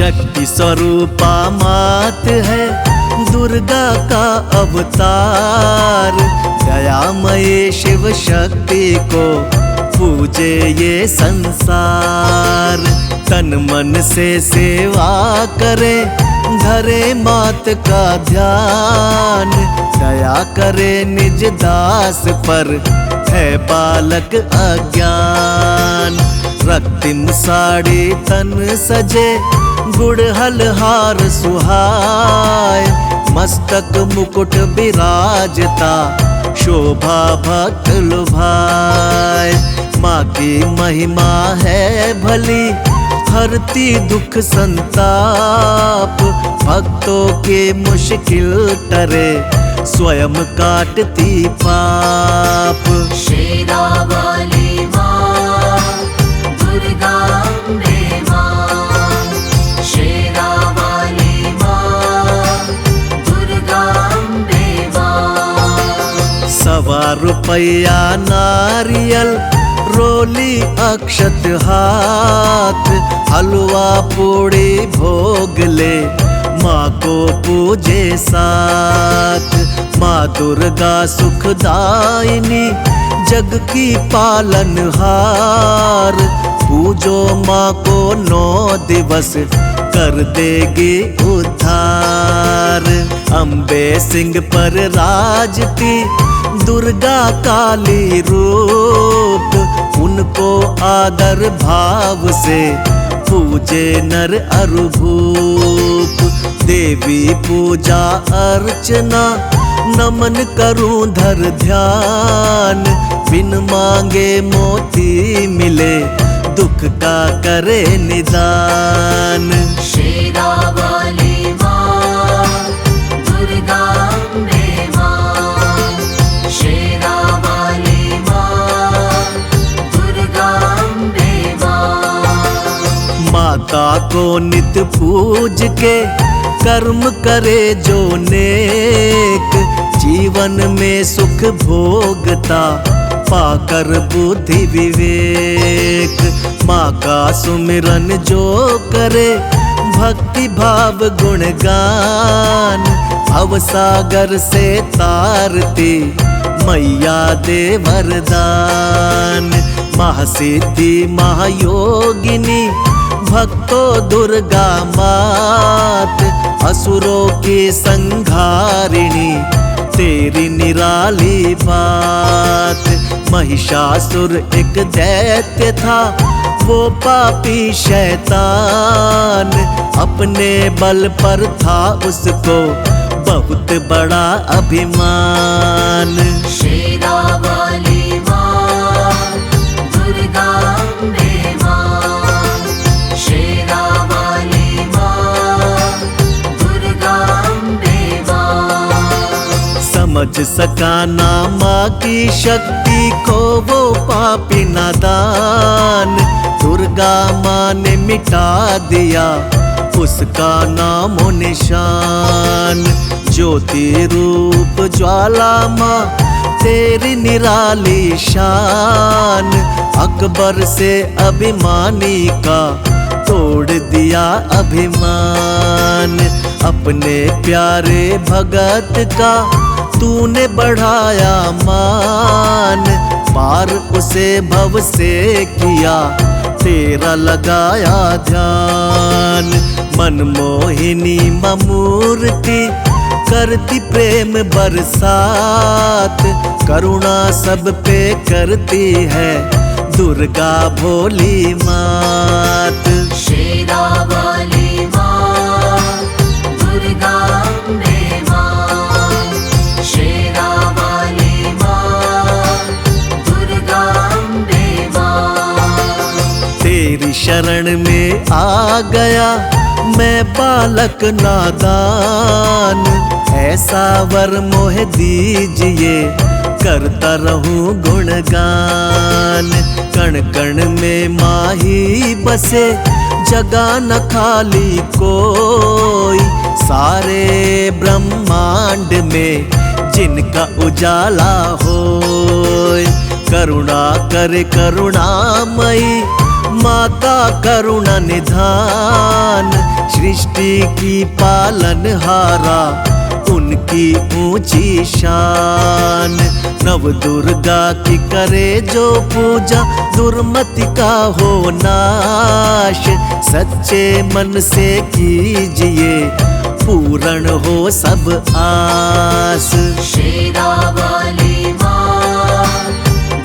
शक्ति स्वरूपा मात है दुर्गा का अवतार। दयामयी शिव शक्ति को पूजे ये संसार। तन मन से सेवा करे धरे मात का ध्यान। दया करे निज दास पर है बालक अज्ञान। रक्तिम साड़ी तन सजे गुड़हल हार सुहाय। मस्तक मुकुट विराजता शोभा भक्त लुभाए। माँ की महिमा है भली हरती दुख संताप। भक्तों के मुश्किल टरे स्वयं काटती पाप। शेरा वाली माँ दुर्गा अम्बे माँ। शेरा वाली माँ दुर्गा अम्बे माँ। 1.25 रुपया नारियल रोली अक्षत हाथ। हलवा पूड़ी भोग ले माँ को पूजे साथ। माँ दुर्गा सुखदायिनी जग की पालनहार। पूजो माँ को 9 दिवस कर देगी उद्धार। अम्बे सिंह पर राजती दुर्गा काली रूप। उनको आदर भाव से पूजे नर अरु भूप। देवी पूजा अर्चना नमन करूं धर ध्यान। बिन मांगे मोती मिले दुख का करे निदान। शेरा वाली माँ दुर्गा अम्बे माँ। शेरा वाली माँ दुर्गा अम्बे माँ। माता को नित पूज के कर्म करे जो नेक। जीवन में सुख भोगता पाकर बुद्धि विवेक। माँ का सुमिरन जो करे भक्ति भाव गुणगान। भवसागर से तारती मैया दे वरदान। महासिद्धि महायोगिनी भक्तों दुर्गा मात। असुरों की संघारिणी तेरी निराली बात। महिषासुर एक दैत्य था वो पापी शैतान। अपने बल पर था उसको बहुत बड़ा अभिमान। शेरा वाली माँ दुर्गा अम्बे माँ। शेरा वाली माँ दुर्गा अम्बे माँ। समझ सका ना माँ की शक्ति को वो पापी नादान। दुर्गा माँ ने मिटा दिया उसका नामो निशान। ज्योति रूप ज्वाला माँ तेरी निराली शान। अकबर से अभिमानी का तोड़ दिया अभिमान। अपने प्यारे भगत का तूने बढ़ाया मान। पार उसे भव से किया तेरा लगाया ध्यान। मनमोहिनी ममूर्ति करती प्रेम बरसात। करुणा सब पे करती है दुर्गा भोली मात। शेरा वाली माँ दुर्गा अम्बे माँ। शेरा वाली माँ दुर्गा अम्बे माँ। तेरी शरण में आ गया मैं बालक नादान। ऐसा वर मोह दीजिए करता रहूं गुणगान। कण कण में माही बसे जगह न खाली कोई। सारे ब्रह्मांड में जिनका उजाला होए। करुणा करे करुणामयी माता करुणा निधान, सृष्टि की पालनहारा, उनकी ऊंची शान। नव दुर्गा की करे जो पूजा, दुर्मति का हो नाश। सच्चे मन से कीजिए, पूर्ण हो सब आस। शेरावाली माँ,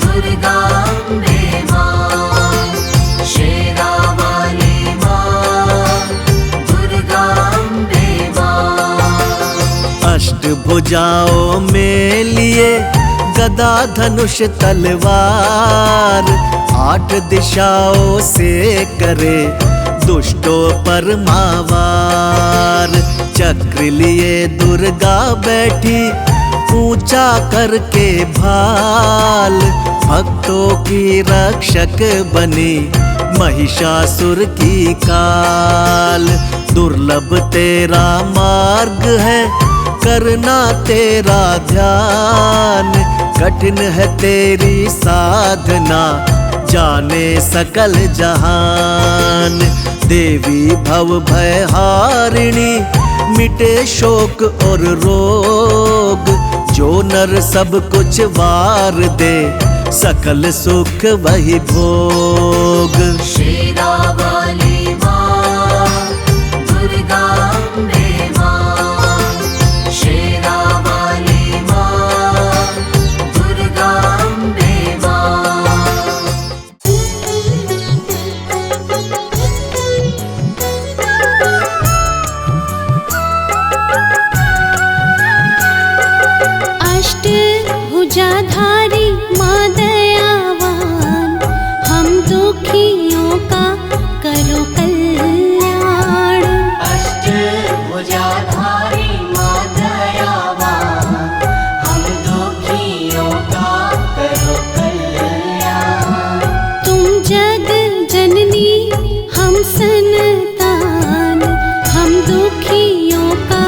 दुर्गा अम्बे माँ, शेरावाली माँ, दुर्गा अम्बे माँ। अष्टभुजाओं में लिए गदा धनुष तलवार, 8 दिशाओं से करे दुष्टों पर मावार। चक्र लिए दुर्गा बैठी, ऊंचा करके भाल, भक्तों की रक्षक बनी, महिषासुर की काल। दुर्लभ तेरा मार्ग है, करना तेरा ध्यान, कठिन है तेरी साधना, जाने सकल जहान। देवी भव भय हारिणी, मिटे शोक और रोग, जो नर सब कुछ वार दे, सकल सुख वही भोग। शेरावाली माँ, दुर्गा अम्बे माँ, शेरावाली माँ, दुर्गा अम्बे माँ। अष्टभुजाधारी माँ दयावान, हम दुखियों का करो कल्याण। अष्टभुजाधारी माँ दयावान, हम दुखियों का करो कल्याण। तुम जग जननी हम संतान, हम दुखियों का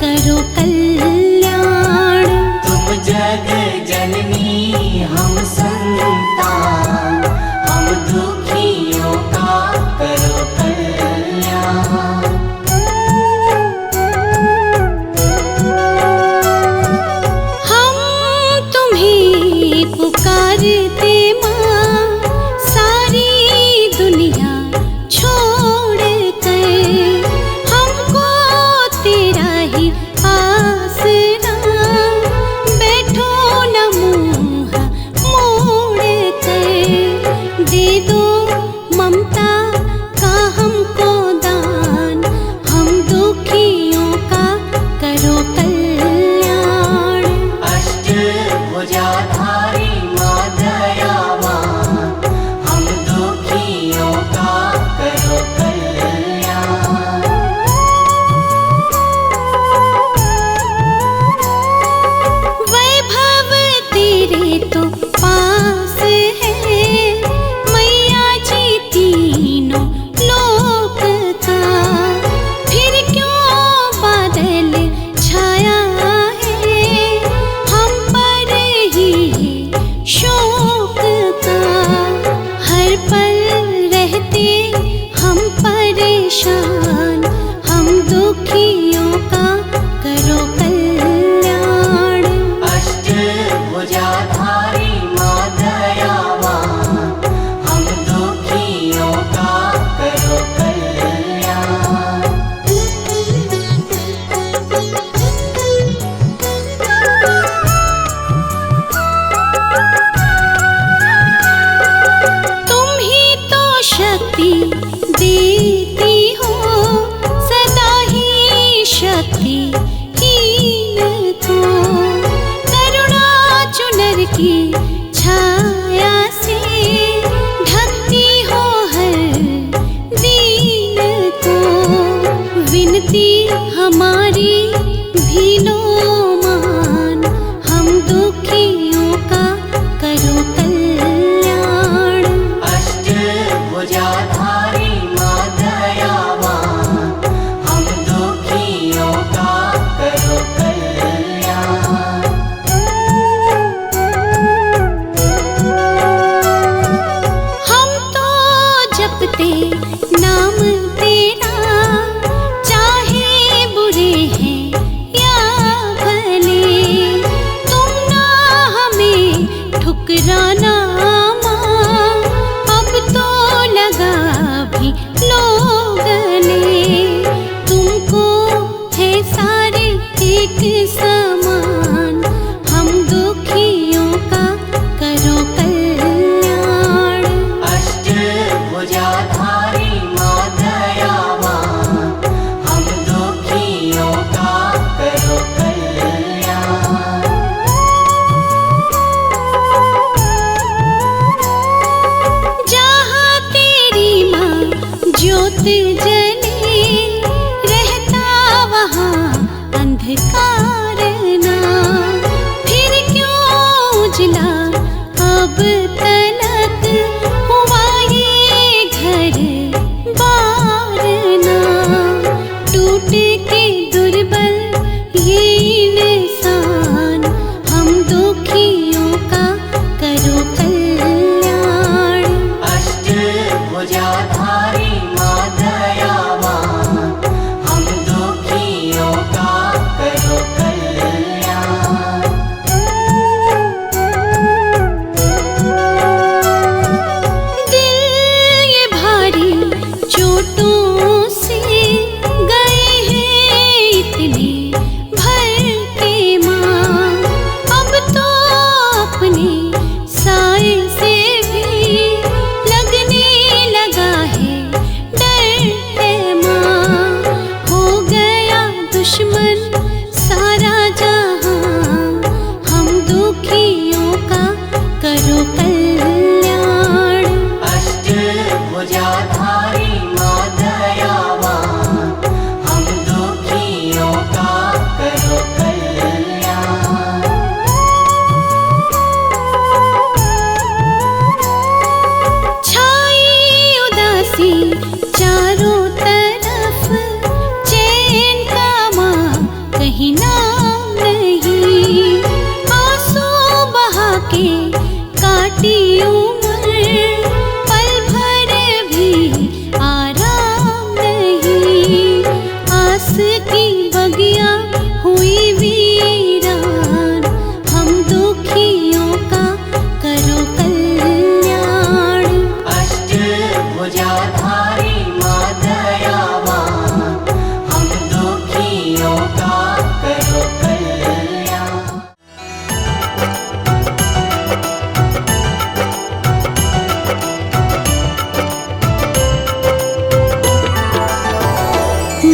करो कल्याण। तुम जग जननी हम संतान, हम दुखियों का करो कल्याण। हम तुम्हें पुकारते माँ, सारी दुनिया छोड़ कर, हमको तेरा ही आसरा, बैठो न मुँह मोड़ कर। दे दो ममता का हमको दान, हम दुखियों का करो कल्याण। अष्टभुजाधारी माँ दयावान, हम दुखियों का करो कल्याण। वैभव तेरे तो पास है, मैया जी तीनों लोक का, फिर क्यों बादल छाया है, हम पर ही शोक का। हर पल रहते हम परेशान, हम दुखियों का करो कल्याण। अष्टभुजाधारी माँ दयावान, हम दुखियों का करो कल्याण। तुम ही तो शक्ति देती हो, सदा ही शक्ति हीन को। करुणा चुनर की छाया से ढकती हो हर दीन को। विनती हमारी भी लो मान, हम दुखियों का करो कल्याण। अष्टभुजाधारी माँ दयावान, हम दुखियों का करो कल्याण। हम तो जब जपते नाम तेरा, चाहे बुरे हैं या भले, तुम ना हमें ठुकराना माँ, अब तो लगा भी लो गले। तुमको है सारे एक समान, हम दुखियों का करो कल्याण। अष्टभुजाधारी माँ दयावान, हम दुखियों का करो कल्याण। जहाँ तेरी माँ ज्योत जले, रहता वहाँ अंधकार ना, फिर क्यों उजला अब तलक हुआ ये घर बार ना। टूट के दुर्बल ये इंसान, हम दुखियों का करो कल्याण। अष्टभुजाधारी माँ दयावान, हम दुखियों का करो कल्याण। दिल ये भारी चोटों से गए हैं इतने भर के माँ, अब तो अपने साए से भी लगने लगा है डर है माँ। हो गया दुश्मन सारा जहां, हम दुखियों का करो कल्याण। अष्टभुजाधारी माँ दयावान, हम दुखियों का करो कल्याण। छाई उदासी चारों तरफ, चैन का माँ कहीं नाम नहीं। आंसू बहा के काटी उम्र, पल भर भी आराम नहीं। आस की बगिया हुई वीरान, हम दुखियों का करो कल्याण। अष्टभुजाधारी माँ दयावान, हम दुखियों का करो कल्याण।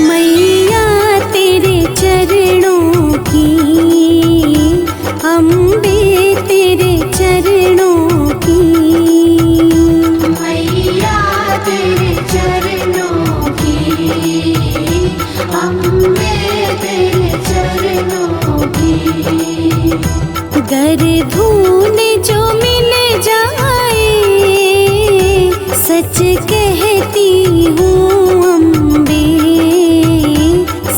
मैया तेरे चरणों की, अम्बे तेरे चरणों की, मैया तेरे चरणों की, अम्बे तेरे चरणों की। गर धून जो मिल जाए, सच कहती हूँ अम्बे,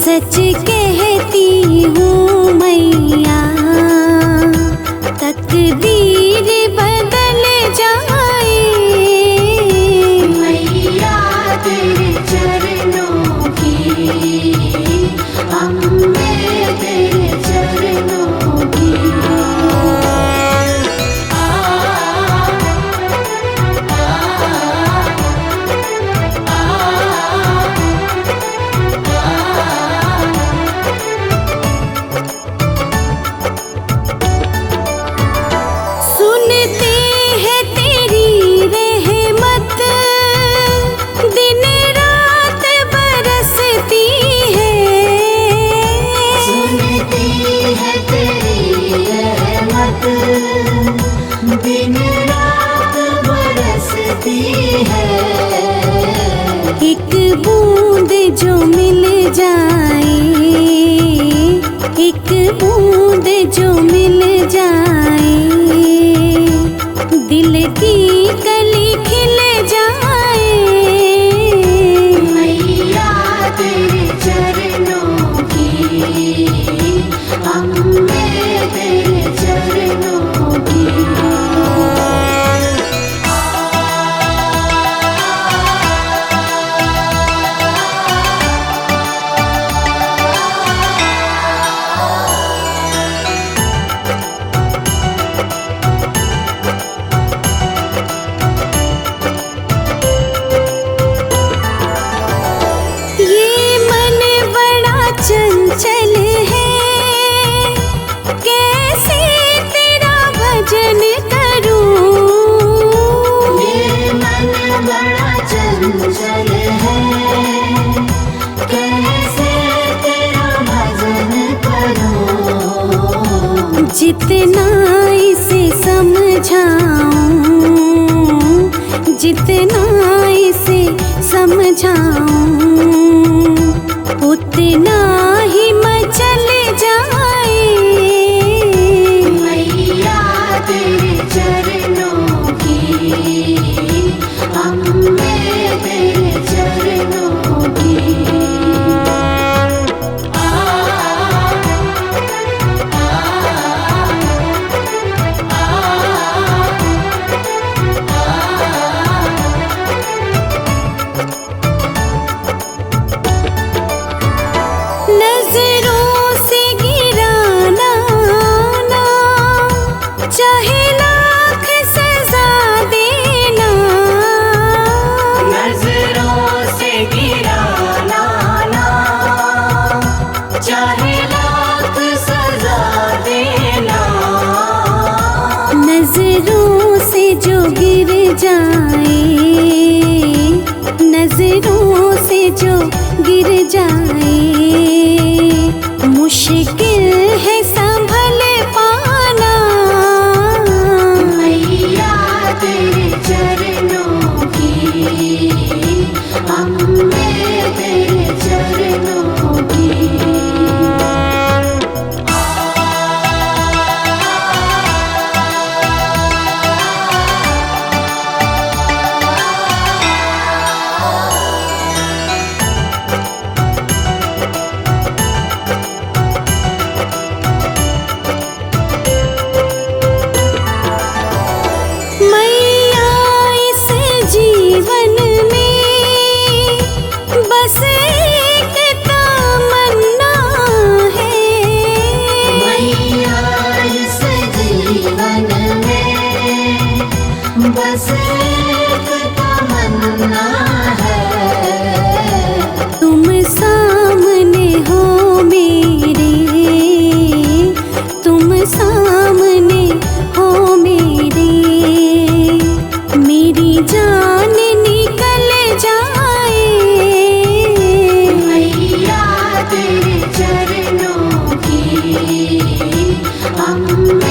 सच कहती हूँ मैया। तकदीर बदल जाए, मैया तेरे चरणों की, अम्बे तेरे चरणों की। सुनते हैं तेरी रहमत, दिन रात बरसती है। सुनती है तेरी रहमत, दिन रात बरसती है। एक बूंद जो मिल जाए, एक बूंद जो मिल जाए, दिल की कली खिल जाए। मैया तेरे चरणों की, अम्बे तेरे चरणों की। चंचल है, कैसे तेरा भजन करूं। जितना इसे समझाऊं, जितना इसे समझाऊं, उतना ही मचल जाए। मैया तेरे चरणों की, अम्बे तेरे चरणों की। नजरों से गिराना ना, चाहे लाख सजा देना। नजरों से गिराना ना, चाहे लाख सजा देना। नजरों से जो गिर जाए, नजरों से जो गिर जाए, मुश्किल है संभल पाना। मैया तेरे चरणों की, अम्बे तेरे चरणों की। मैया इस जीवन में बस एक तमन्ना है। मैया इस जीवन में बस एक तमन्ना है। तुम सामने हो मेरे, तुम सामने हो मेरे, मेरी जान निकल जाए। मैया तेरे चरणों की, अम्बे